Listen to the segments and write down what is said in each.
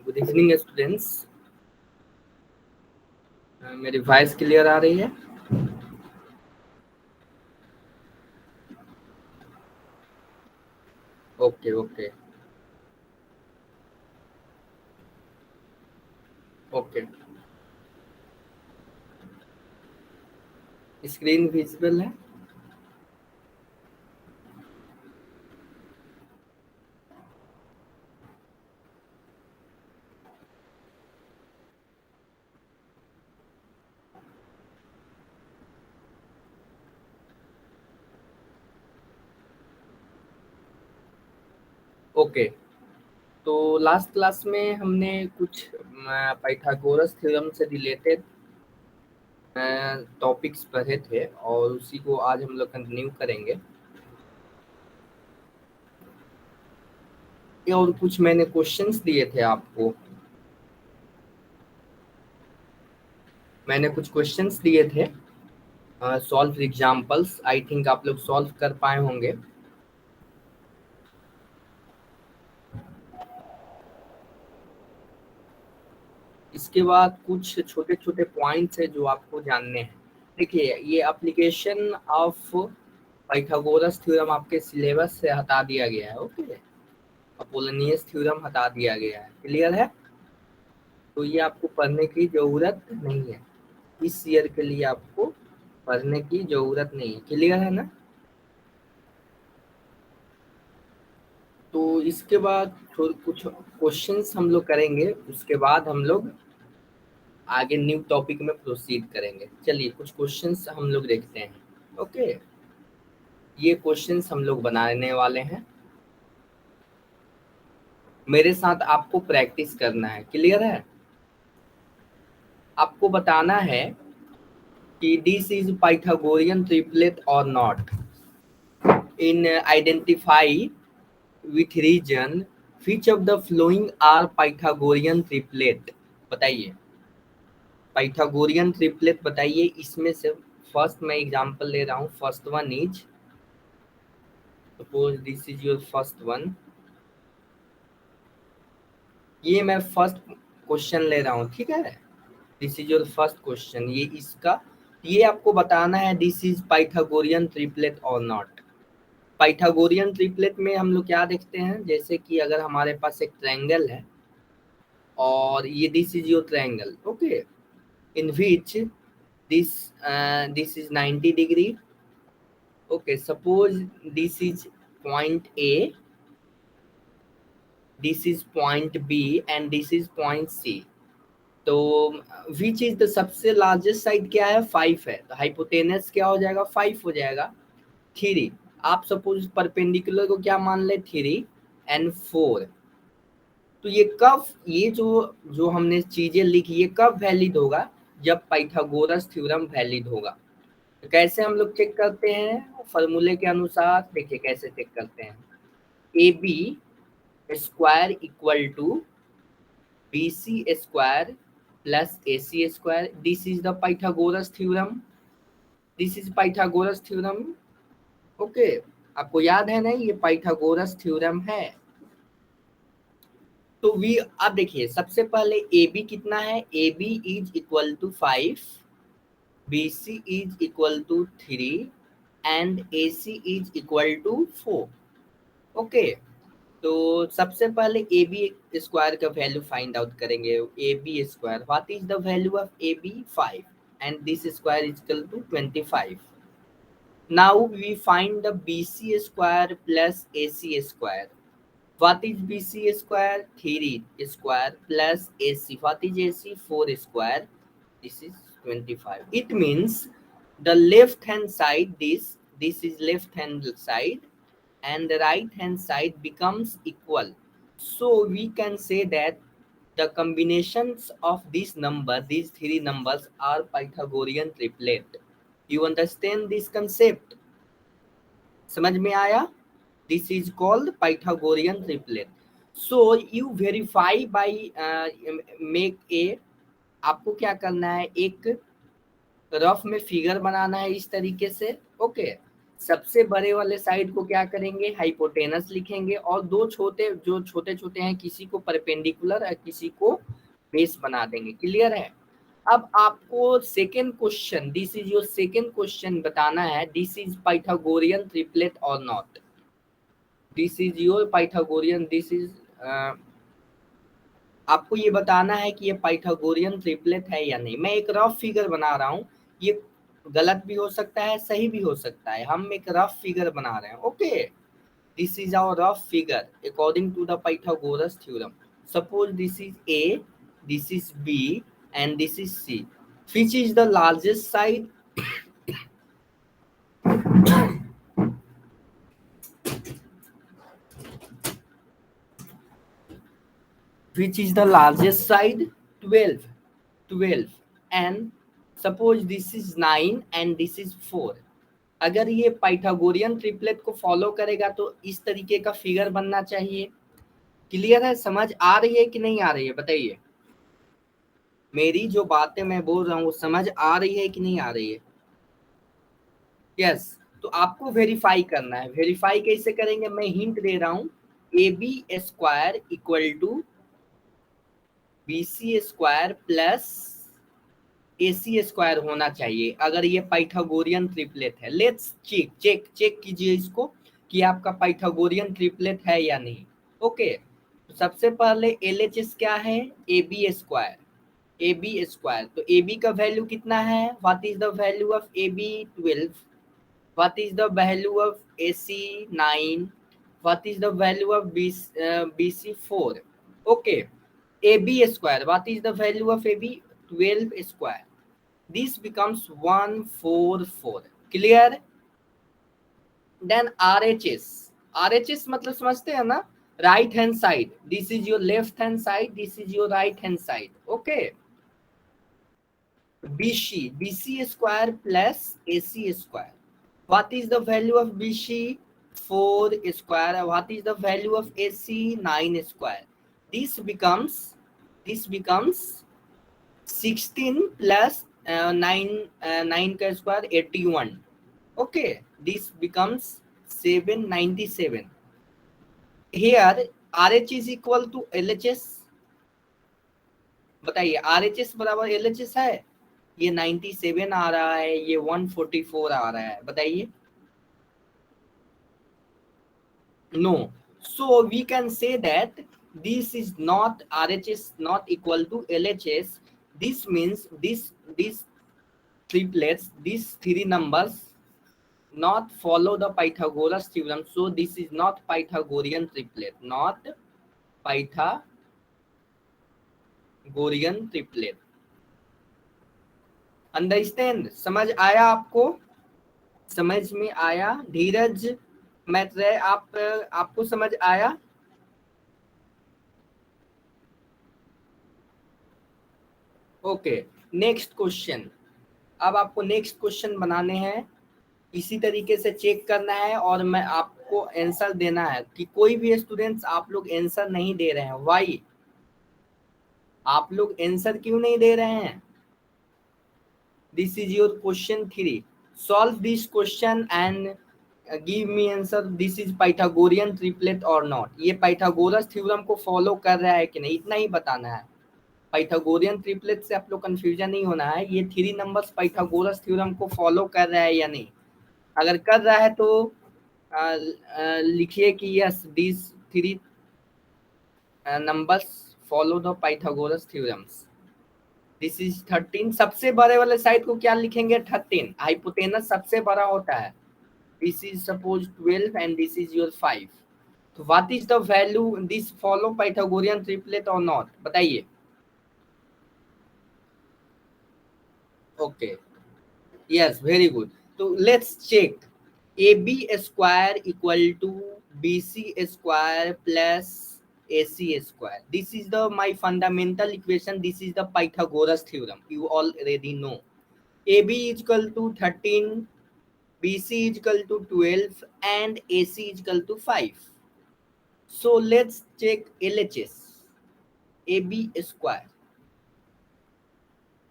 Good evening students. मेरी voice clear आ रही है? Okay okay okay. Screen visible है? ओके। तो लास्ट क्लास में हमने कुछ पाइथागोरस थ्योरम से रिलेटेड टॉपिक्स पढ़े थे और उसी को आज हम लोग कंटिन्यू करेंगे। और कुछ मैंने क्वेश्चंस दिए थे आपको। मैंने कुछ क्वेश्चंस दिए थे, सॉल्व एग्जांपल्स। आई थिंक आप लोग सॉल्व कर पाए होंगे। इसके बाद कुछ छोटे छोटे पॉइंट्स है जो आपको जानने हैं। देखिए, ये एप्लीकेशन ऑफ पाइथागोरस थ्योरम आपके सिलेबस से हटा दिया गया है। ओके, अपोलोनियस थ्योरम हटा दिया गया है। क्लियर है? तो ये आपको पढ़ने की जरूरत नहीं है। इस ईयर के लिए आपको पढ़ने की जरूरत नहीं है। क्लियर है ना? तो इसके बाद कुछ क्वेश्चंस हम लोग करेंगे, उसके बाद हम लोग आगे न्यू टॉपिक में प्रोसीड करेंगे। चलिए कुछ क्वेश्चंस हम लोग देखते हैं। ओके, ये क्वेश्चंस हम लोग बनाने वाले हैं। मेरे साथ आपको प्रैक्टिस करना है। क्लियर है? आपको बताना है कि दिस इज पाइथागोरियन ट्रिपलेट और not. In identify with reason which of the following are Pythagorean triplet. बताइए, पाइथागोरियन ट्रिपलेट बताइए। इसमें से फर्स्ट मैं एग्जांपल ले रहा हूँ। First one is, suppose this is your first one. ये मैं फर्स्ट क्वेश्चन ले रहा हूँ, ठीक है? This is your first question. ये इसका, ये आपको बताना है दिस इज पाइथागोरियन ट्रिपलेट और नॉट। पाइथागोरियन ट्रिपलेट में हम लोग क्या देखते हैं, जैसे कि अगर हमारे पास एक ट्रायंगल है और ये this is your triangle, okay, in which this is 90 degree. Okay, suppose this is point A, this is point B and this is point C. तो विच इज द सबसे लार्जेस्ट साइड क्या है? 5 है, तो hypotenuse क्या हो जाएगा? 5 हो जाएगा। 3, आप सपोज परपेंडिकुलर को क्या मान ले? 3 एंड 4। तो ये कब, ये जो जो हमने चीजें लिखी, ये कब वैलिड होगा? जब पाइथागोरस थ्योरम वैलिड होगा। तो कैसे हम लोग चेक करते हैं? फॉर्मूले के अनुसार। देखिए कैसे चेक करते हैं। A B square equal to B C square plus A C square. This is the Pythagoras theorem. This is Pythagoras theorem. Okay, आपको याद है ना, ये पाइथागोरस थ्योरम है। तो वी, अब देखिए सबसे पहले ए बी कितना है? A B is equal to 5, B C is equal to 3 and A C is equal to 4। Okay, तो सबसे पहले ए बी स्क्वायर का वैल्यू फाइंड आउट करेंगे। A B square, what is the value of A B? 5 and this square is equal to 25। Now we find the B C square plus A C square. What is BC square? 3 square plus AC. What is AC? 4 square. This is 25. It means the left hand side, this is left hand side, and the right hand side becomes equal. So we can say that the combinations of this number, these three numbers, are Pythagorean triplet. You understand this concept? समझ में आया? This is called Pythagorean triplet. So you verify by make a, आपको क्या करना है, एक rough में figure बनाना है इस तरीके से। ओके, सबसे बड़े वाले साइड को क्या करेंगे, हाइपोटेनस लिखेंगे, और दो छोटे जो छोटे छोटे हैं किसी को परपेंडिकुलर और किसी को बेस बना देंगे। क्लियर है। अब आपको second question, this is your second question बताना है, दिस इज पाइथागोरियन ट्रिपलेट और not. This is your Pythagorean, this is आपको ये बताना है कि ये पाइथागोरियन ट्रिपलेट है या नहीं। मैं एक रफ फिगर बना रहा हूँ, ये गलत भी हो सकता है, सही भी हो सकता है, हम एक रफ फिगर बना रहे हैं। Okay, this is our rough figure according to the Pythagoras theorem. Suppose this is A, this is B and this is C. Which is the largest side? Which is the largest side? 12. 12 and suppose this is 9 and this is 4। अगर ये Pythagorean triplet को follow करेगा तो इस तरीके का figure बनना चाहिए। क्लियर है, समझ आ रही है कि नहीं आ रही है बताइए। मेरी जो बातें मैं बोल रहा हूँ वो समझ आ रही है कि नहीं आ रही है? यस। तो आपको वेरीफाई करना है। वेरीफाई कैसे करेंगे, मैं हिंट दे रहा हूँ। A B square equal to B C square plus AC square होना चाहिए अगर ये पाइथागोरियन ट्रिपलेट है। लेट्स चेक चेक चेक कीजिए इसको कि आपका पाइथागोरियन ट्रिपलेट है या नहीं। ओके, तो सबसे पहले LHS क्या है? AB square. AB स्क्वायर, तो AB का वैल्यू कितना है? What is the value of AB? 12। What is the value of AC? 9। What is the value of BC? 4। Okay, AB square, what is the value of AB? 12 square. This becomes 144। Clear? Then RHS, RHS मतलब समझते हैं ना, right hand side, this is your left hand side, this is your right hand side। okay, BC square plus AC square, what is the value of BC? 4 square। What is the value of AC? 9 square। this becomes 16 plus 9 का square 81। Okay, this becomes 797। Here RH is equal to LHS। बताइए, RHS बराबर LHS है? ये 97 आ रहा है, ये 144 आ रहा है, बताइए। No, so we can say that this is not RHS not equal to LHS। this means this triplets, these three numbers not follow the Pythagoras theorem, so this is not Pythagorean triplet, not Pythagorean triplet। Understand, समझ आया आपको? समझ में आया? धीरज मैत्रेय, आपको समझ आया? Okay, next question. अब आपको नेक्स्ट क्वेश्चन बनाने हैं, इसी तरीके से चेक करना है और मैं आपको आंसर देना है। कि कोई भी स्टूडेंट्स आप लोग आंसर नहीं दे रहे हैं, वाई? आप लोग आंसर क्यों नहीं दे रहे हैं? This is your question 3। Solve this question and give me answer. This is Pythagorean triplet और नॉट। ये पाइथागोरस थ्योरम को फॉलो कर रहा है कि नहीं, इतना ही बताना है। पाइथागोरियन ट्रिपलेट से आप लोग कंफ्यूजन नहीं होना है। ये 3 नंबर्स पाइथागोरस थ्योरम को फॉलो कर रहा है या नहीं। अगर कर रहा है तो लिखिए कि yes, this 3 numbers follow the Pythagoras theorems। This is 13। सबसे बड़े वाले साइड को क्या लिखेंगे? 13। हाइपोटेनस सबसे बड़ा होता है। This is suppose 12 and this is your 5। तो what is the value? This follow Pythagorean triplet और नॉट, बताइए। Okay, yes, very good. तो let's check. AB square equal to BC square plus AC square। This is the my fundamental equation. This is the Pythagoras theorem. You already know. AB is equal to 13, BC is equal to 12, and AC is equal to 5. So let's check LHS. AB square,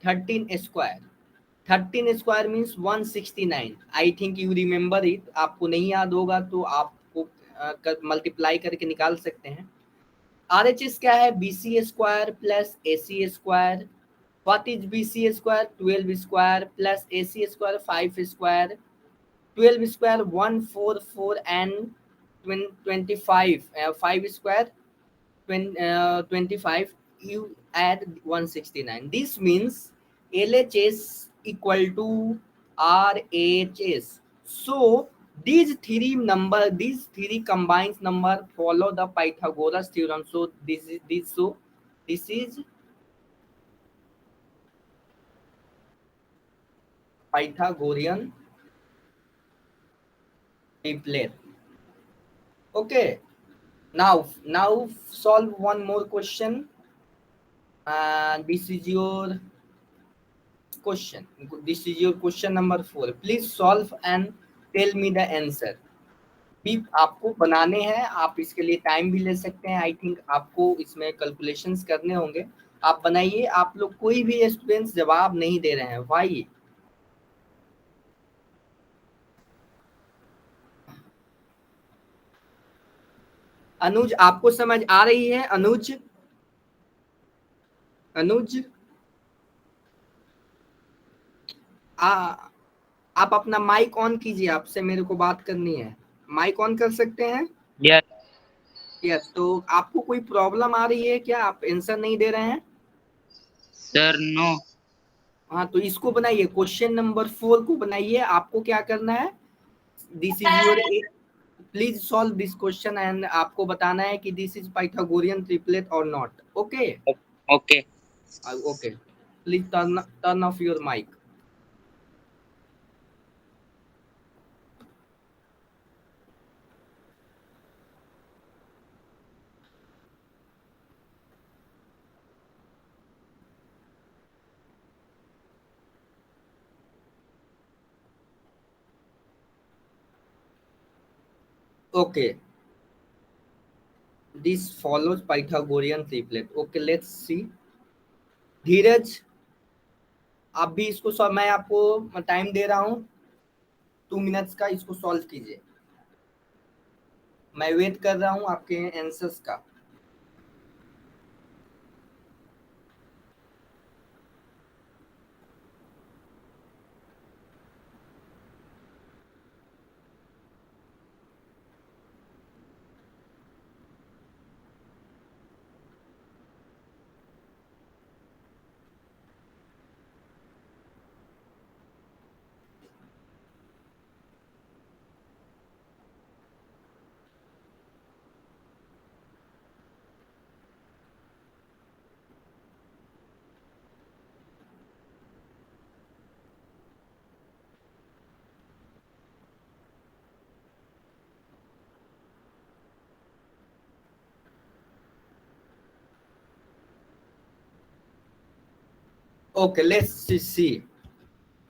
13 square, 13 square means 169। I think you remember it. आपको नहीं याद होगा तो आपको multiply करके निकाल सकते हैं। RHS क्या है? BC square plus AC square. What is BC square? 12 square plus AC square 5 square. 12 square 144 and 25 5 square 25, you add 169. This means LHS equal to RHS. So these three combines number follow the Pythagoras theorem. So this is Pythagorean triplet. Okay. Now solve one more question. This is your question. This is your question number 4. Please solve and tell me the answer. भी आपको बनाने हैं, आप इसके लिए time भी ले सकते हैं। आई थिंक आपको इसमें कैलकुलेशंस करने होंगे। आप बनाइए। आप लोग कोई भी स्टूडेंट्स जवाब नहीं दे रहे हैं, वाई? अनुज, आपको समझ आ रही है? अनुज अनुज आप अपना माइक ऑन कीजिए, आपसे मेरे को बात करनी है। माइक ऑन कर सकते हैं? यस। तो आपको कोई प्रॉब्लम आ रही है क्या? आप आंसर नहीं दे रहे हैं? Sir no. हाँ, तो इसको बनाइए, क्वेश्चन नंबर 4 को बनाइए। आपको क्या करना है? This is your, please solve this question and आपको बताना है कि दिस इज पाइथागोरियन ट्रिपलेट और not. Okay okay okay, please turn off your mic. Okay, this follows Pythagorean triplet. Okay, let's see. Dheeraj, आप भी इसको मैं आपको टाइम दे रहा हूँ 2 मिनट्स का, इसको सॉल्व कीजिए। मैं वेट कर रहा हूँ आपके आंसर्स का। Okay, let's see.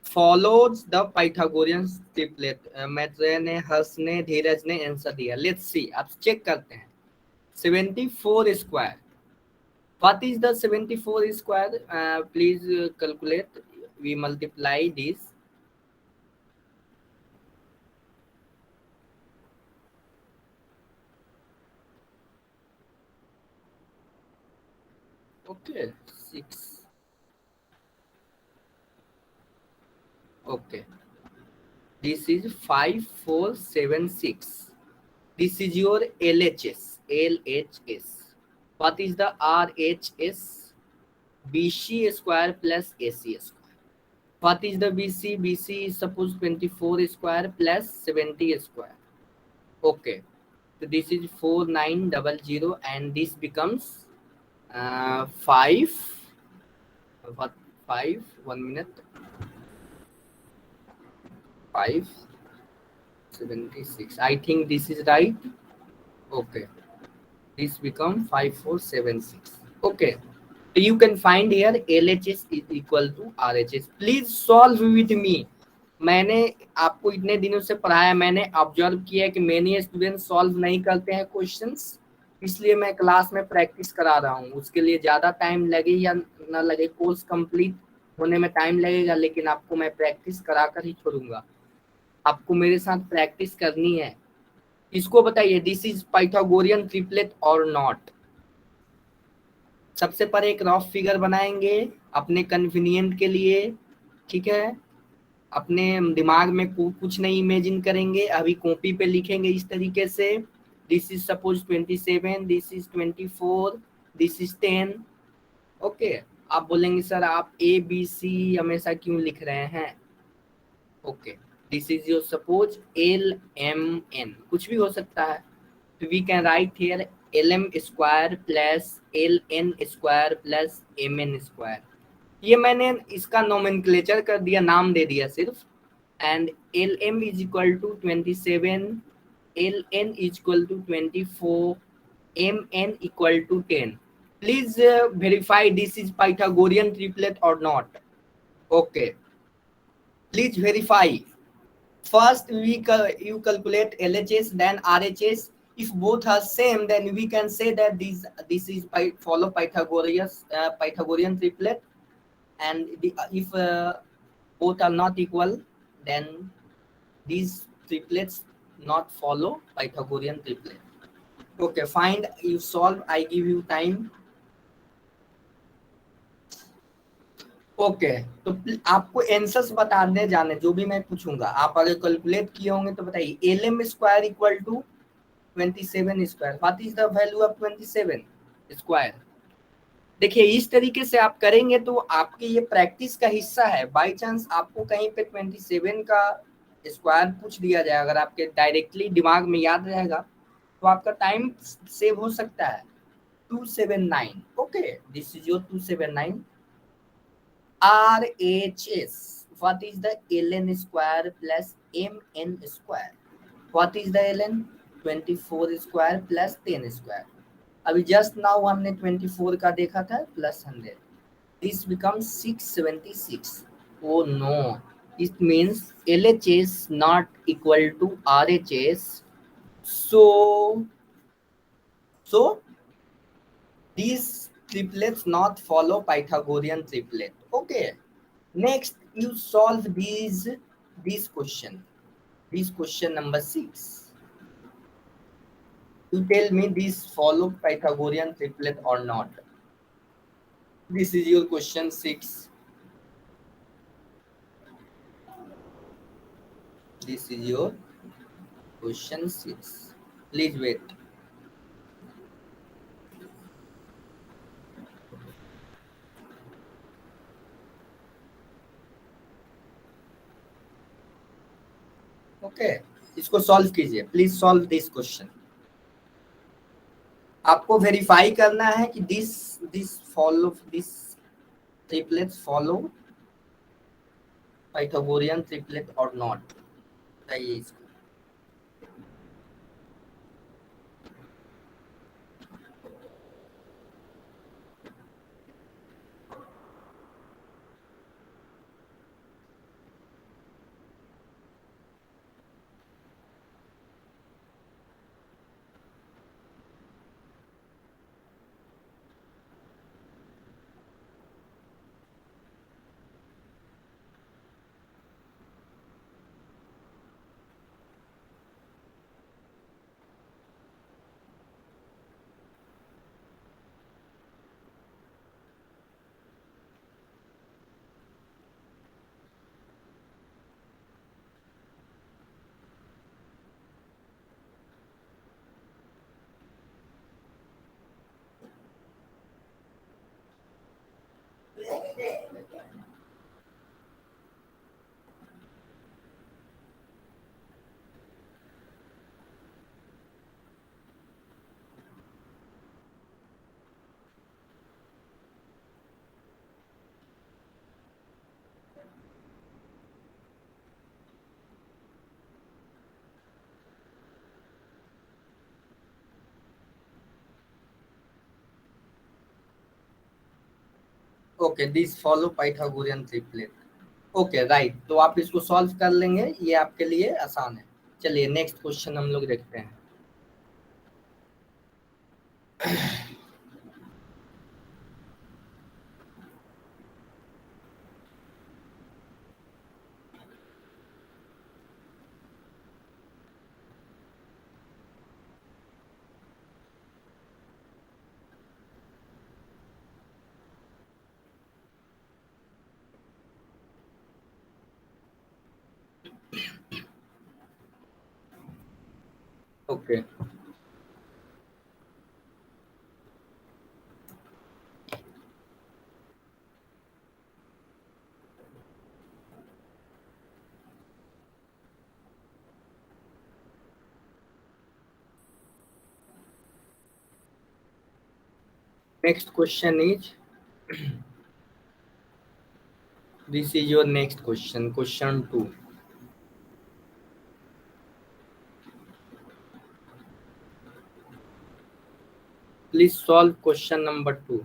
Follows the Pythagorean triplet. Maitreya ने, हर्ष ने, धीरज ने आंसर दिया। Let's see. अब चेक करते हैं। 74 square. What is the 74 square? Please calculate. We multiply this. Okay, 6. Okay, this is 5476. This is your LHS. What is the RHS? BC square plus AC square. What is the BC? BC is suppose 24 square plus 70 square. Okay, so this is 4900 and this becomes 5. What? 5, 1 minute. 576. I think this is right. Okay, this become 5476. Okay, so you can find here LHS is equal to RHS. Please solve with me. मैंने आपको इतने दिनों से पढ़ाया, मैंने observe किया कि many student solve नहीं करते हैं क्वेश्चंस, इसलिए मैं क्लास में प्रैक्टिस करा रहा हूँ। उसके लिए ज्यादा टाइम लगे या ना लगे, कोर्स कंप्लीट होने में टाइम लगेगा, लेकिन आपको मैं प्रैक्टिस करा कर ही छोड़ूंगा। आपको मेरे साथ प्रैक्टिस करनी है। इसको बताइए, दिस इज पाइथागोरियन ट्रिपलेट और नॉट। सबसे पहले एक रफ फिगर बनाएंगे अपने कन्वीनियंट के लिए, ठीक है। अपने दिमाग में कुछ नहीं इमेजिन करेंगे, अभी कॉपी पे लिखेंगे इस तरीके से, this is suppose 27, this is 24, this is 10। Okay, आप बोलेंगे सर आप ए बी सी हमेशा क्यों लिख रहे हैं। Okay, this is your suppose L M N, कुछ भी हो सकता है। तो we can write here L M square plus L N square plus M N square. ये मैंने इसका नोमेनक्लेचर कर दिया, नाम दे दिया सिर्फ। And L M is equal to 27, L N is equal to 24, M N equal to 10। Please verify this is Pythagorean triplet or not. Okay, please verify. First, you calculate LHS, then RHS. If both are same, then we can say that this is follow Pythagorean triplet. And if both are not equal, then these triplets not follow Pythagorean triplet. Okay, find, you solve. I give you time. Okay, तो आपको answers बताने जाने, जो भी मैं पूछूंगा आप अगर कैलकुलेट किए होंगे तो बताइए। L M square equal to 27 square, what is the value of 27 square. देखिए इस तरीके से आप करेंगे तो आपके ये प्रैक्टिस का हिस्सा है। बाय चांस आपको कहीं पे 27 का स्क्वायर पूछ दिया जाए, अगर आपके डायरेक्टली दिमाग में याद रहेगा तो आपका टाइम सेव हो सकता है। 279, okay, this is your 279। RHS, what is the ln square plus mn square? What is the ln? 24 square plus 10 square. अभी जस्ट नाउ हमने 24 का देखा था plus 100, this becomes 676. Oh no, it means LHS not equal to RHS. So these triplets not follow Pythagorean triplet. Okay, next you solve this question number 6. You tell me this follow Pythagorean triplet or not. This is your question 6. This is your question 6. Please wait. Okay, इसको solve कीजिए, please solve this question. आपको verify करना है कि this triplets follow Pythagorean triplet or not. बताइए इसको। Okay, this follow Pythagorean triplet. Okay right, तो आप इसको सॉल्व कर लेंगे, ये आपके लिए आसान है। चलिए नेक्स्ट क्वेश्चन हम लोग देखते हैं। Okay next question is this is your next question, question 2. Please solve question number 2.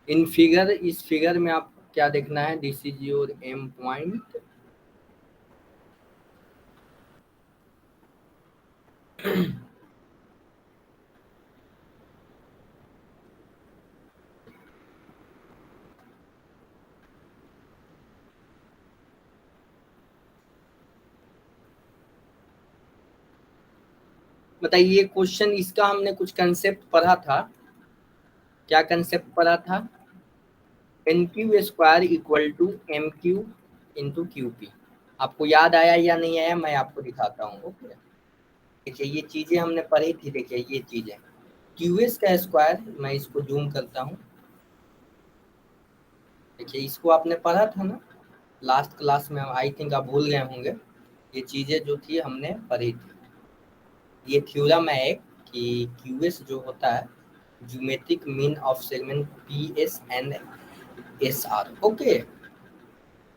In figure, इस फिगर में आप क्या देखना है, this is your M point. बताइए क्वेश्चन, इसका हमने कुछ कंसेप्ट पढ़ा था. क्या कंसेप्ट पढ़ा था? N Q square equal to M Q into Q P. आपको याद आया या नहीं आया, मैं आपको दिखाता हूँ. ओके देखिए, ये चीजें हमने पढ़ी थी. देखिए ये चीजें, क्यू एस का स्क्वायर, मैं इसको जूम करता हूँ. देखिए इसको आपने पढ़ा था ना लास्ट क्लास में, आई थिंक आप भूल गए होंगे. ये चीजें जो थी हमने पढ़ी थी. ये थ्योरम है एक कि क्यू एस जो होता है geometric mean of segment P S and S R. Okay,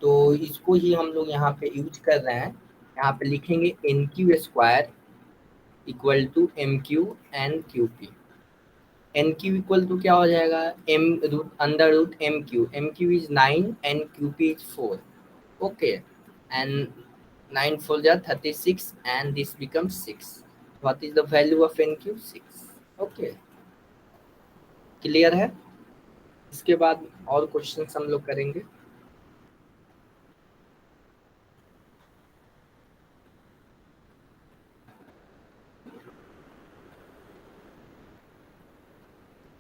तो इसको ही हम लोग यहाँ पे यूज कर रहे हैं. यहाँ पे लिखेंगे N Q square equal to M Q and Q P. N Q equal to क्या हो जाएगा, M root under root M Q is 9 and Q P is 4. Okay, and 9 4 जा 36 and this becomes 6. What is the value of NQ? 6. Okay, clear है. इसके बाद और questions हम लोग करेंगे.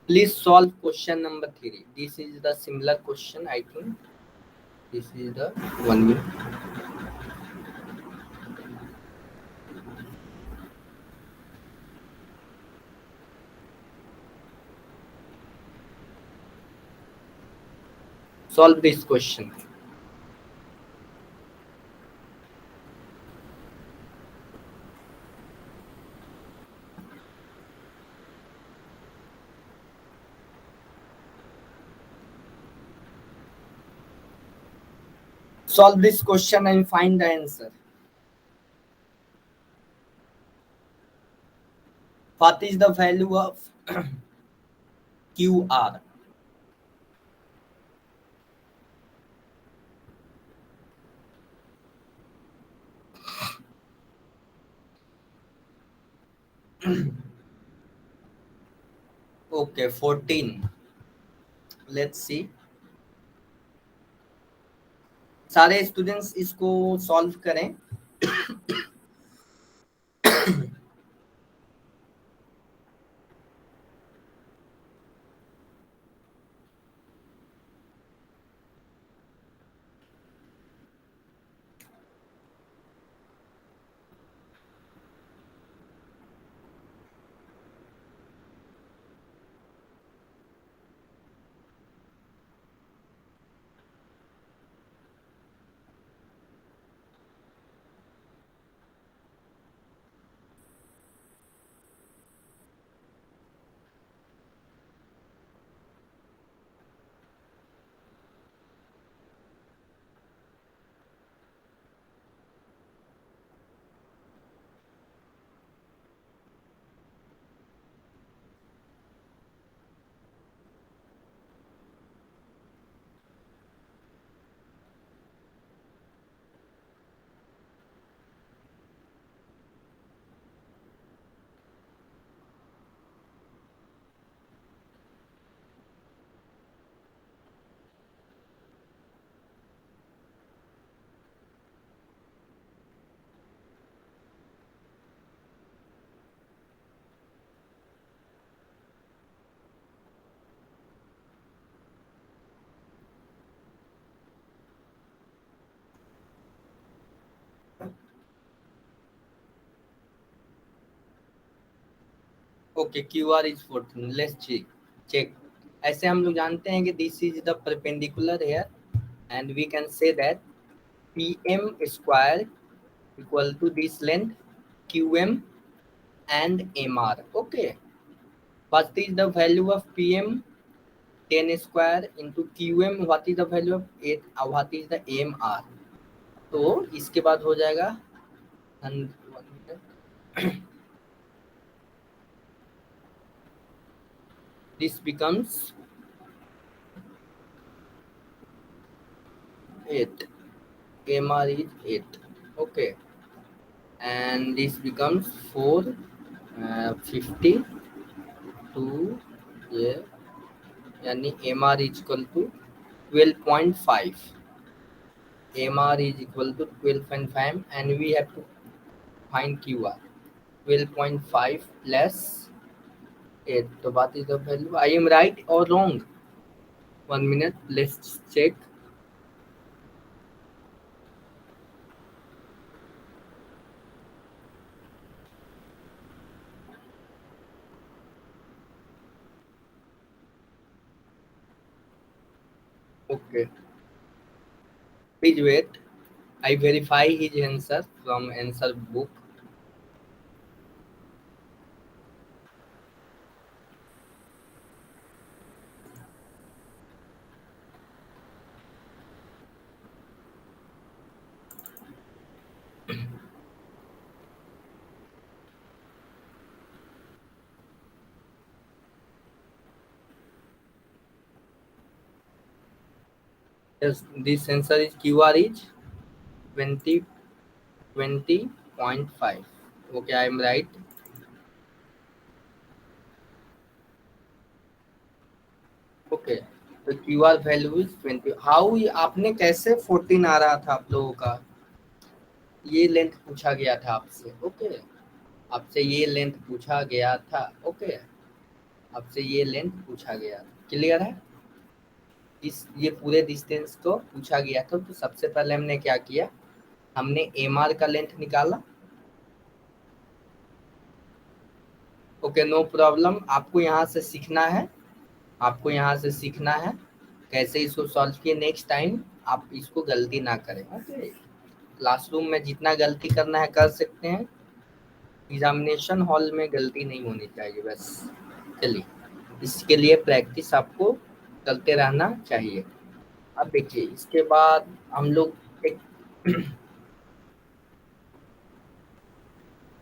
Please solve question number 3. This is the similar question, I think. This is the one minute. Solve this question. Solve this question and find the answer. What is the value of QR? Okay, 14. Let's see. सारे students इसको solve करें. Okay, Q R is 14, let's check. ऐसे हम लोग जानते हैं कि this is the perpendicular here and we can say that P M square equal to this length Q M and M R. Okay, what is the value of pm 10 square into qm, what is the value of 8, what is the mr। तो इसके बाद हो जाएगा this becomes 8, mr is 8, okay, and this becomes 4 52 ये यानी mr is equal to 12.5, mr is equal to 12.5 and we have to find qr 12.5 less 8, so what is the value? I am right or wrong? 1 minute, let's check. Okay, please wait, I verify his answer from answer book. Yes, this answer is QR is 20.5. Okay, I am right. Okay, तो QR value is 20. How आपने कैसे 14 आ रहा था आप लोगों का? ये length पूछा गया था आपसे। ओके, आपसे ये लेंथ पूछा गया था। ओके, आपसे ये लेंथ पूछा गया था। क्लियर है? ये पूरे डिस्टेंस को पूछा गया था। तो सबसे पहले हमने क्या किया, हमने एम आर का लेंथ निकाला। ओके, नो प्रॉब्लम, आपको यहाँ से सीखना है, आपको यहाँ से सीखना है कैसे इसको सॉल्व किए। नेक्स्ट टाइम आप इसको गलती ना करें। ओके, क्लासरूम में जितना गलती करना है कर सकते हैं, एग्जामिनेशन हॉल में गलती नहीं होनी चाहिए बस। चलिए, इसके लिए प्रैक्टिस आपको करते रहना चाहिए। अब देखिए, इसके बाद हम लोग एक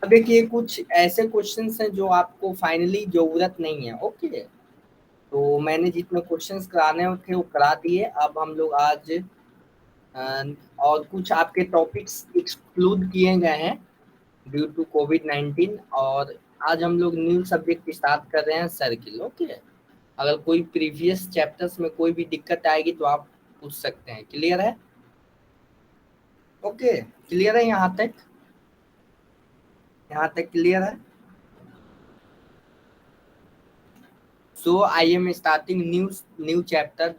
अब देखिए कुछ ऐसे क्वेश्चंस हैं जो आपको फाइनली जरूरत नहीं है। ओके, तो मैंने जितने क्वेश्चंस कराने थे वो करा दिए। अब हम लोग आज और कुछ आपके टॉपिक्स एक्सक्लूड किए गए हैं ड्यू टू कोविड-19, और आज हम लोग न्यू सब्जेक्ट स्टार्ट कर रहे हैं, सर्किल। ओके, अगर कोई प्रीवियस चैप्टर्स में कोई भी दिक्कत आएगी तो आप पूछ सकते हैं। क्लियर है? ओके, क्लियर है यहाँ तक? यहाँ तक क्लियर है? So I am starting new chapter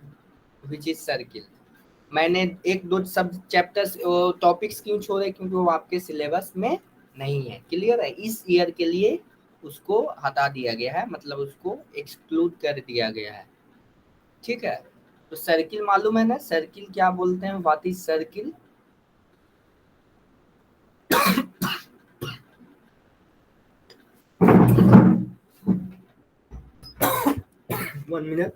which is circle. मैंने एक दो सब चैप्टर्स टॉपिक्स क्यों छोड़े, क्योंकि वो आपके सिलेबस में नहीं है। क्लियर है? इस ईयर के लिए उसको हटा दिया गया है, मतलब उसको एक्सक्लूड कर दिया गया है। ठीक है, तो सर्किल मालूम है ना, सर्किल क्या बोलते हैं, what is circle? One minute.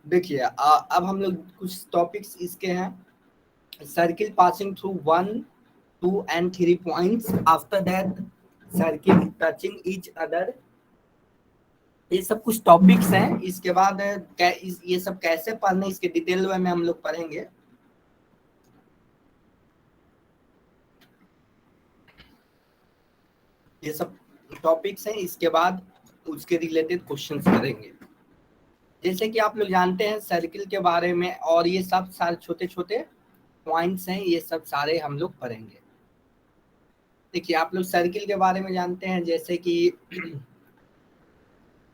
देखिए, अब हम लोग कुछ टॉपिक्स इसके हैं। Circle passing through 1, 2 and 3 points, after that circle touching each other. ये सब कुछ टॉपिक्स हैं। इसके बाद ये सब कैसे पढ़ने, इसके डिटेल में हम लोग पढ़ेंगे। ये सब टॉपिक्स हैं, इसके बाद उसके रिलेटेड क्वेश्चंस करेंगे। जैसे कि आप लोग जानते हैं सर्किल के बारे में, और ये सब सारे छोटे छोटे पॉइंट्स हैं, ये सब सारे हम लोग पढ़ेंगे। देखिए, आप लोग सर्किल के बारे में जानते हैं, जैसे कि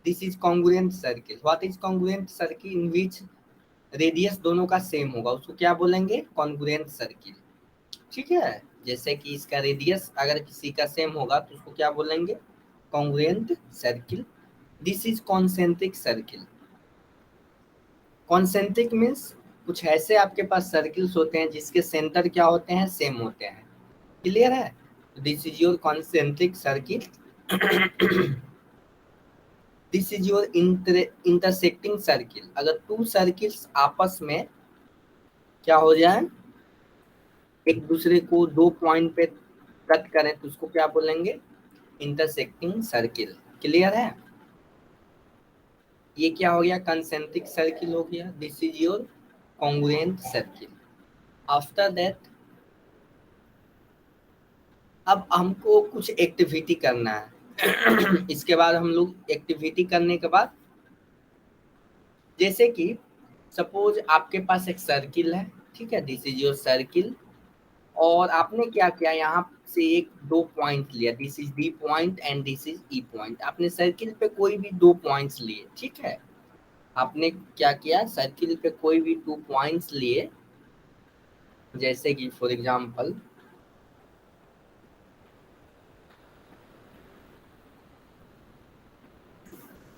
this is congruent circle. What is congruent circle? In which radius दोनों का सेम होगा, उसको क्या बोलेंगे? Congruent circle. ठीक है, जैसे कि इसका रेडियस अगर किसी का सेम होगा तो उसको क्या बोलेंगे? Congruent circle. This is concentric circle. Concentric means कुछ ऐसे आपके पास सर्किल्स होते हैं जिसके सेंटर क्या होते हैं? सेम होते हैं। क्लियर है? This is your concentric circle. This is your intersecting circle. अगर टू सर्किल्स आपस में क्या हो जाए, एक दूसरे को दो पॉइंट पे कट करें तो उसको क्या बोलेंगे? Intersecting circle. क्लियर है? ये क्या हो गया? कंसेंट्रिक सर्किल हो गया। This is your congruent circle. After that अब हमको कुछ एक्टिविटी करना है। इसके बाद हम लोग एक्टिविटी करने के बाद, जैसे कि सपोज आपके पास एक सर्किल है, ठीक है, दिस इज योर सर्किल, और आपने क्या किया, यहाँ से एक दो पॉइंट लिया, this is D point and this is E point. आपने सर्किल पे कोई भी दो पॉइंट्स लिए, ठीक है, आपने क्या किया, सर्किल पे कोई भी 2 पॉइंट्स लिए, जैसे कि for example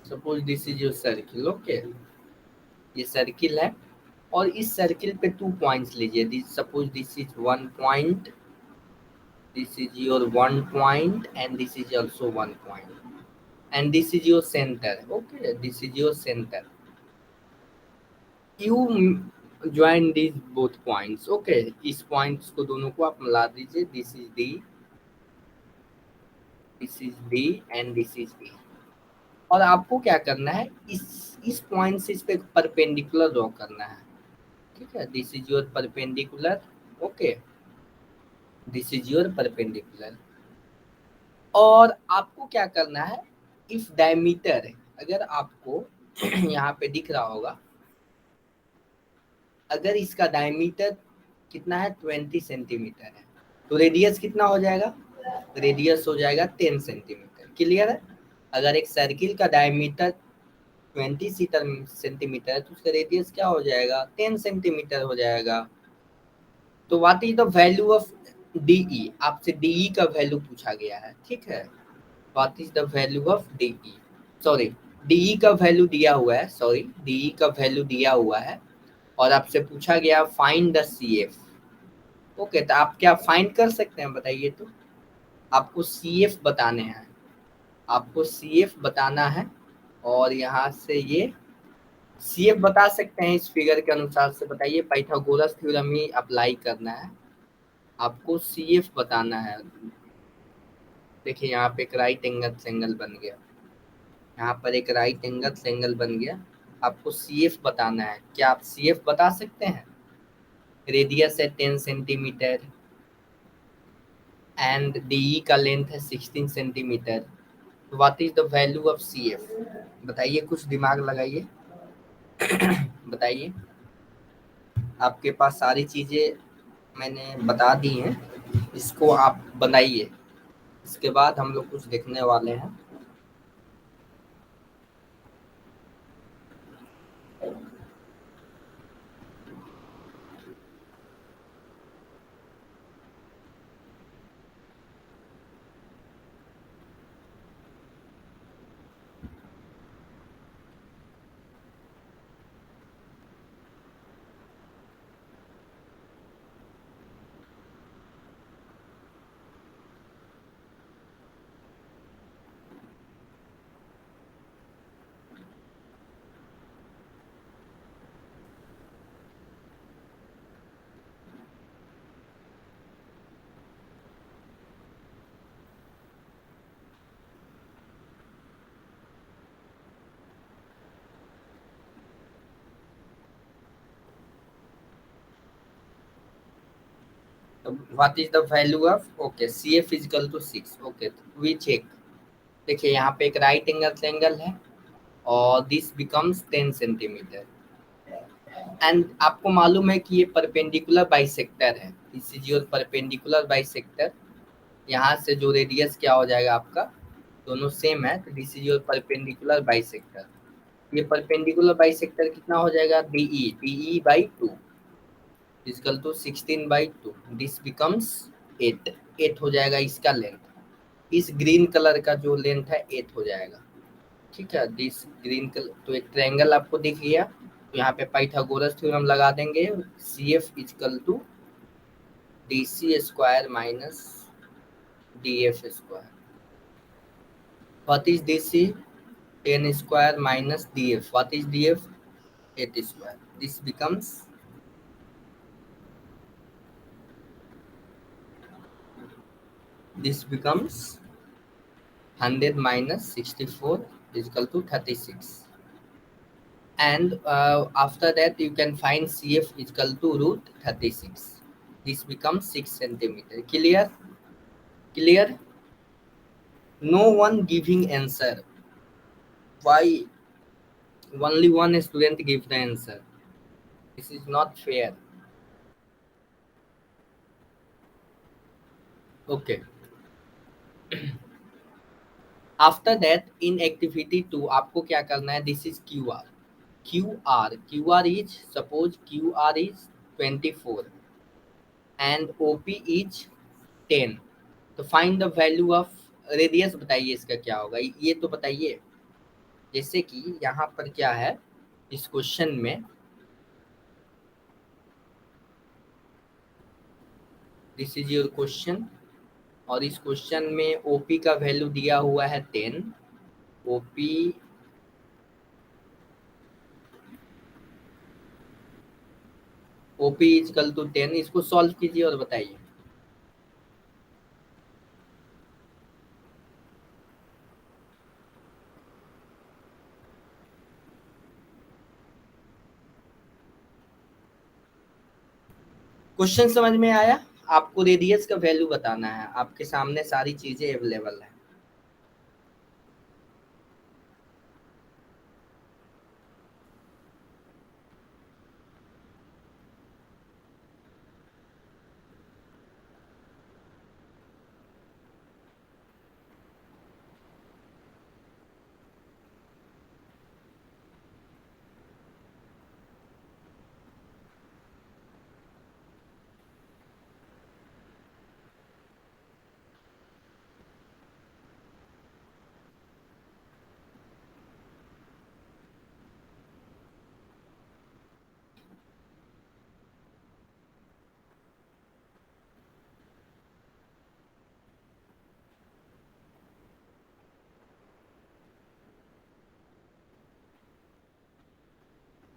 suppose this is your circle. Okay, ये सर्किल है और इस सर्किल पे 2 पॉइंट्स लीजिए, this suppose this is 1 point, this is your 1 point and this is also 1 point and this is your centre. Okay, this is your centre. You join this both points. Okay, इस points को दोनों को आप मिला दीजिए, this is D, this is D and this is ई। और आपको क्या करना है, इस पॉइंट से इस पे परपेंडिकुलर ड्रॉ करना है। ठीक है, this is your perpendicular. Okay, this is your perpendicular. और आपको क्या करना है, इफ डायमीटर, अगर आपको यहाँ पे दिख रहा होगा, अगर इसका डायमीटर कितना है, 20 सेंटीमीटर है, तो रेडियस कितना हो जाएगा? रेडियस हो जाएगा 10 सेंटीमीटर। क्लियर है? अगर एक सर्किल का डायमीटर 20 सेंटीमीटर है तो उसका रेडियस क्या हो जाएगा? 10 सेंटीमीटर हो जाएगा। तो what is the value of DE? आपसे डीई का वैल्यू पूछा गया है, ठीक है, what is the value of DE? Sorry, DE का वैल्यू दिया हुआ है, सॉरी, डीई का वैल्यू दिया हुआ है और आपसे पूछा गया फाइंड द सीएफ। ओके, तो आप क्या फाइंड कर सकते हैं बताइए? तो आपको सीएफ बताने हैं, आपको सीएफ बताना है, और यहाँ से ये सीएफ बता सकते हैं इस फिगर के अनुसार से। बताइए, पाइथागोरस थ्योरम ही अप्लाई करना है, आपको सीएफ बताना है। देखिए यहाँ पे एक राइट एंगल एंगल बन गया, यहाँ पर एक राइट एंगल एंगल बन गया, आपको सीएफ बताना है। क्या आप सीएफ बता सकते हैं? रेडियस है 10 सेंटीमीटर एंड डीई का लेंथ है 16 centimetre. What is the value of CF? बताइए, कुछ दिमाग लगाइए। बताइए, आपके पास सारी चीजें मैंने बता दी हैं, इसको आप बनाइए। इसके बाद हम लोग कुछ देखने वाले हैं। What is the value of, okay, CF is equal to 6। Okay, we check. देखिए यहाँ पे एक राइट एंगल है और दिस बिकम्स 10 सेंटीमीटर एंड आपको मालूम है कि ये परपेंडिकुलर बाइसेक्टर है, this is your perpendicular bisector. यहाँ से जो रेडियस क्या हो जाएगा आपका, दोनों सेम है, तो this is your perpendicular bisector. ये परपेंडिकुलर बाइसेक्टर कितना हो जाएगा, DE by 2 equal to 16/2, this becomes 8 हो जाएगा इसका लेंथ, इस ग्रीन कलर का जो लेंथ है 8 हो जाएगा। ठीक है, दिस ग्रीन कलर, तो एक ट्रायंगल आपको दिख गया, तो यहाँ पे पाइथागोरस थ्योरम लगा देंगे, CF equal to DC square minus DF square. What is DC? 10 square minus DF. What is DF? 8 square. This becomes 100 minus 64 is equal to 36. And after that you can find CF is equal to root 36. This becomes 6 centimeter. Clear? Clear? No one giving answer. Why only one student give the answer? This is not fair. Okay. After that in activity 2 आपको क्या करना है, this is Q R is, suppose Q R is 24 and OP is 10, तो find the value of radius, बताइए इसका क्या होगा, ये तो बताइए। जैसे कि यहाँ पर क्या है इस क्वेश्चन में, दिस इज योर क्वेश्चन, और इस क्वेश्चन में ओपी का वैल्यू दिया हुआ है 10, ओपी इज इक्वल टू 10, इसको सॉल्व कीजिए और बताइए। क्वेश्चन समझ में आया? आपको रेडियस का वैल्यू बताना है, आपके सामने सारी चीजें अवेलेबल है।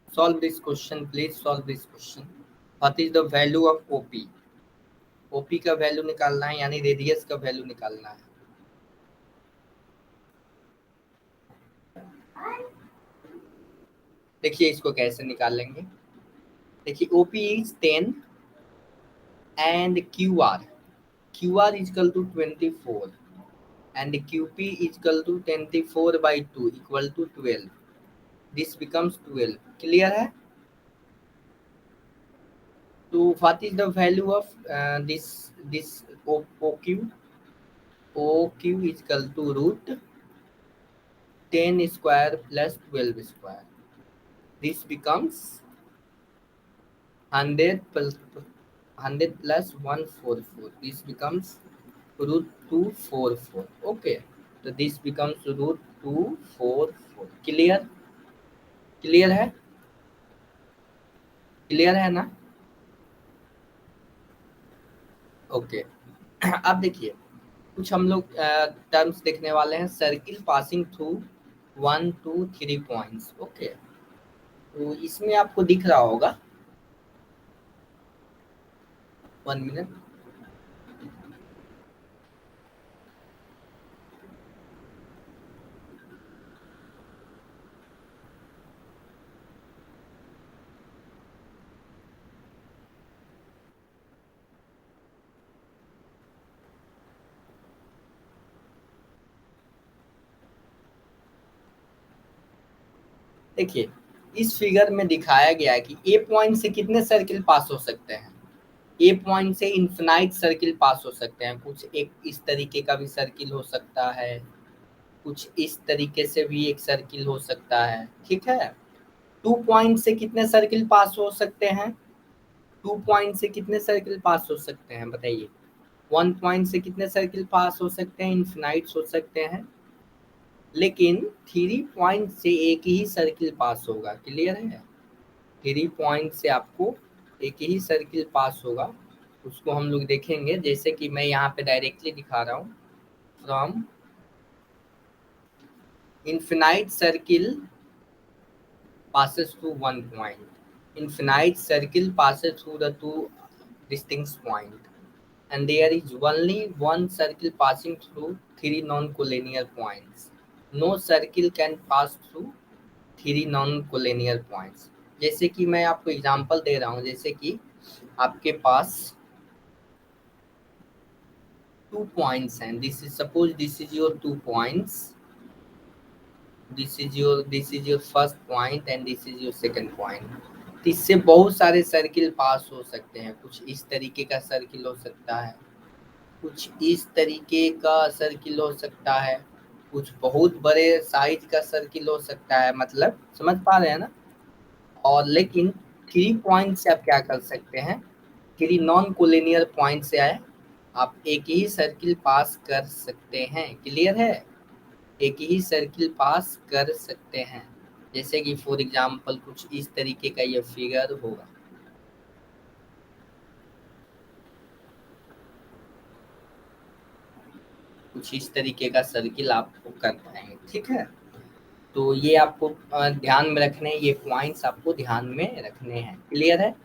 Solve this question, please solve this question. What is the value of OP? OP का वैल्यू निकालना है, यानी रेडियस का वैल्यू निकालना है। देखिए इसको कैसे निकालेंगे, देखिए OP is 10 and QR is equal to 24 and QP is equal to 24 by 2 equal to 12. This becomes 12. Clear है? So what is the value of this OQ? OQ is equal to root 10 square plus 12 square. This becomes 100 plus 144. This becomes root 244. Okay, so this becomes root 244. Clear? Clear है? Clear है ना? Okay अब देखिए कुछ हम लोग terms देखने वाले हैं। Circle passing through 1 2 3 points. Okay, तो इसमें आपको दिख रहा होगा, 1 मिनट, देखिए इस फिगर में दिखाया गया है कि ए पॉइंट से कितने सर्किल पास हो सकते हैं। ए पॉइंट से इन्फिनाइट सर्किल पास हो सकते हैं, कुछ एक इस तरीके का भी सर्किल हो सकता है, कुछ इस तरीके से भी एक सर्किल हो सकता है, ठीक है। 2 पॉइंट से कितने सर्किल पास हो सकते हैं? 2 पॉइंट से कितने सर्किल पास हो सकते हैं बताइए? 1 पॉइंट से कितने सर्किल पास हो सकते हैं? इन्फिनाइट्स हो सकते हैं। लेकिन 3 पॉइंट से एक ही सर्किल पास होगा, क्लियर है? 3 पॉइंट से आपको एक ही सर्किल पास होगा, उसको हम लोग देखेंगे। जैसे कि मैं यहाँ पे डायरेक्टली दिखा रहा हूँ, from infinite circle passes through one point. Infinite circle passes through the two distinct points, and there is only one circle passing through 3 non-collinear points. No circle can pass through 3 non-collinear points. जैसे कि मैं आपको example दे रहा हूँ, जैसे कि आपके पास 2 points हैं. This is, suppose this is your 2 points. This is your first point and this is your second point. इससे बहुत सारे सर्किल पास हो सकते हैं। कुछ इस तरीके का सर्किल हो सकता है, कुछ इस तरीके का सर्किल हो सकता है, कुछ बहुत बड़े साइज का सर्किल हो सकता है। मतलब समझ पा रहे हैं ना? और लेकिन 3 पॉइंट से आप क्या कर सकते हैं? 3 नॉन कोलिनियर पॉइंट से आए आप एक ही सर्किल पास कर सकते हैं, क्लियर है? एक ही सर्किल पास कर सकते हैं। जैसे कि फॉर एग्जांपल कुछ इस तरीके का ये फिगर होगा, कुछ इस तरीके का सर्किल आप कर पाएंगे, ठीक है। तो ये आपको ध्यान में रखने, ये पॉइंट्स आपको ध्यान में रखने हैं, क्लियर है?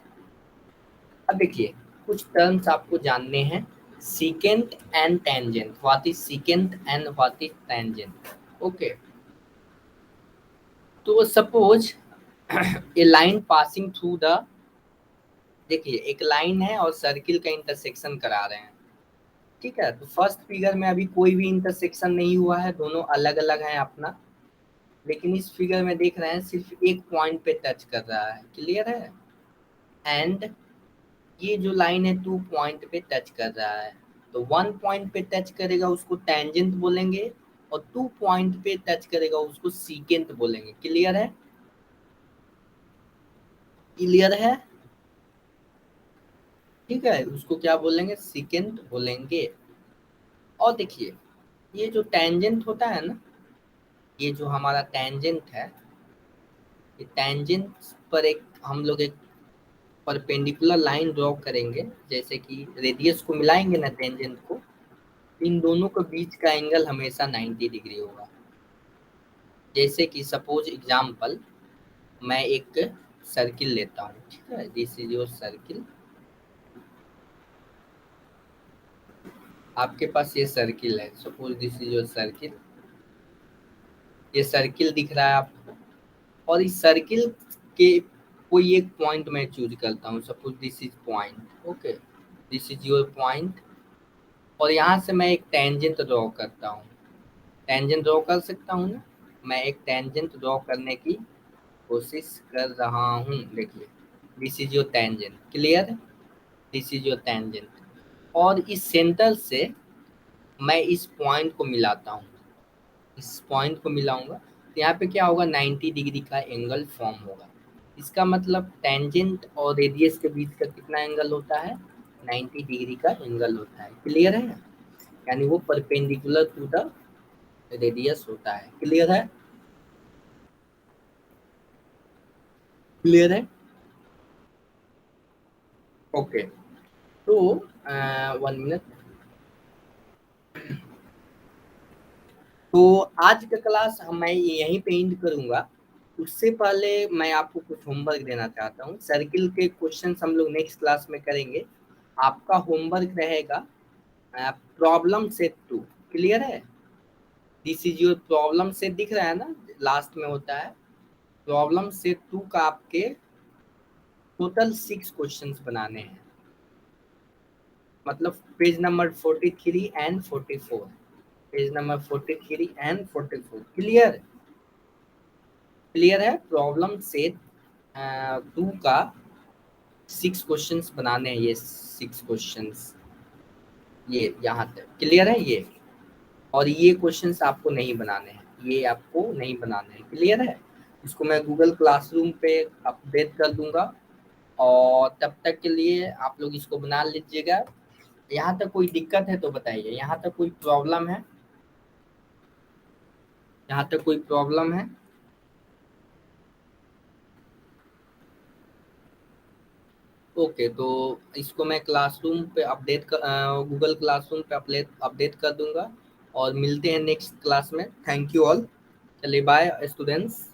अब देखिए कुछ टर्म्स आपको जानने हैं, secant and tangent. What is secant and what is tangent? Okay, तो suppose a line passing through the, देखिए एक लाइन है और सर्किल का इंटरसेक्शन करा रहे हैं, ठीक है। तो फर्स्ट फिगर में अभी कोई भी इंटरसेक्शन नहीं हुआ है, दोनों अलग अलग हैं अपना। लेकिन इस फिगर में देख रहे हैं सिर्फ एक पॉइंट पे टच कर रहा है, क्लियर है? एंड ये जो लाइन है 2 पॉइंट पे टच कर रहा है। तो 1 पॉइंट पे टच करेगा उसको टेंजेंट बोलेंगे, और 2 पॉइंट पे टच करेगा उसको सीकेंट बोलेंगे, क्लियर है? क्लियर है? ठीक है, उसको क्या बोलेंगे? सीकेंट बोलेंगे। और देखिए ये जो टेंजेंट होता है ना, ये जो हमारा टेंजेंट है, ये टेंजेंट पर एक हम लोग एक परपेंडिकुलर लाइन ड्रॉ करेंगे। जैसे कि रेडियस को मिलाएंगे ना टेंजेंट को, इन दोनों के बीच का एंगल हमेशा 90 डिग्री होगा। जैसे कि सपोज एग्जांपल मैं एक सर्किल लेता हूँ, ठीक है, दिस इज योर सर्किल। आपके पास ये सर्किल है, suppose this is your circle. ये सर्किल दिख रहा है आपको, और इस सर्किल के कोई एक पॉइंट मैं चूज करता हूँ, suppose this is point, okay, this is your point. और यहाँ से मैं एक टेंजेंट ड्रॉ करता हूँ। टेंजेंट ड्रॉ कर सकता हूँ ना? मैं एक टेंजेंट ड्रॉ करने की कोशिश कर रहा हूँ। देखिए this is your tangent, clear? This is your tangent. और इस सेंटर से मैं इस पॉइंट को मिलाता हूँ, इस पॉइंट को मिलाऊंगा, तो यहाँ पे क्या होगा? 90 डिग्री का एंगल फॉर्म होगा। इसका मतलब टेंजेंट और रेडियस के बीच का कितना एंगल होता है? 90 डिग्री का एंगल होता है, क्लियर है? यानी वो परपेंडिकुलर टू द रेडियस होता है, क्लियर है? क्लियर है? ओके, तो 1 मिनट। तो आज का क्लास मैं यहीं पे एंड करूंगा। उससे पहले मैं आपको कुछ होमवर्क देना चाहता हूँ। सर्किल के क्वेश्चंस हम लोग नेक्स्ट क्लास में करेंगे। आपका होमवर्क रहेगा प्रॉब्लम सेट 2, क्लियर है? This is your problem set, दिख रहा है ना, लास्ट में होता है। प्रॉब्लम सेट 2 का आपके टोटल 6 क्वेश्चंस बनाने हैं, मतलब page number 43 and 44, page number 43 and 44, clear? Clear है? प्रॉब्लम सेट 2 का 6 क्वेश्चंस बनाने हैं, ये 6 क्वेश्चंस, ये यहाँ तक क्लियर है? ये और ये क्वेश्चंस आपको नहीं बनाने हैं, ये आपको नहीं बनाने हैं, क्लियर है। इसको मैं गूगल क्लासरूम पे अपडेट कर दूंगा और तब तक के लिए आप लोग इसको बना लीजिएगा। यहाँ तक कोई दिक्कत है तो बताइए, यहाँ तक कोई प्रॉब्लम है, यहाँ तक कोई प्रॉब्लम है? ओके, तो इसको मैं क्लासरूम पे अपडेट कर गूगल क्लासरूम पे अपडेट कर दूंगा और मिलते हैं नेक्स्ट क्लास में। थैंक यू ऑल, चलिए बाय स्टूडेंट्स।